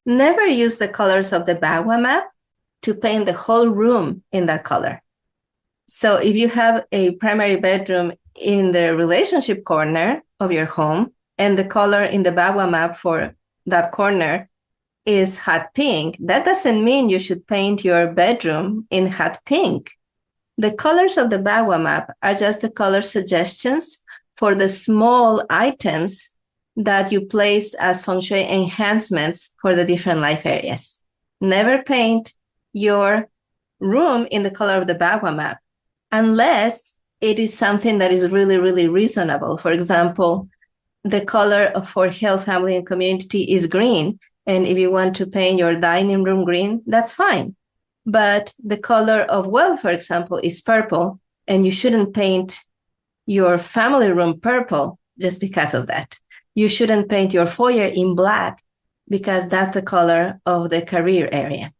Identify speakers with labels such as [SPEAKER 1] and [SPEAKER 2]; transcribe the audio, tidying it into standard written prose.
[SPEAKER 1] Never use the colors of the Bagua map to paint the whole room in that color. So if you have a primary bedroom in the relationship corner of your home and the color in the Bagua map for that corner is hot pink, that doesn't mean you should paint your bedroom in hot pink. The colors of the Bagua map are just the color suggestions for the small items that you place as Feng Shui enhancements for the different life areas. Never paint your room in the color of the Bagua map unless it is something that is really, really reasonable. For example, the color for health, family, and community is green. And if you want to paint your dining room green, that's fine. But the color of wealth, for example, is purple, and you shouldn't paint your family room purple just because of that. You shouldn't paint your foyer in black because that's the color of the career area.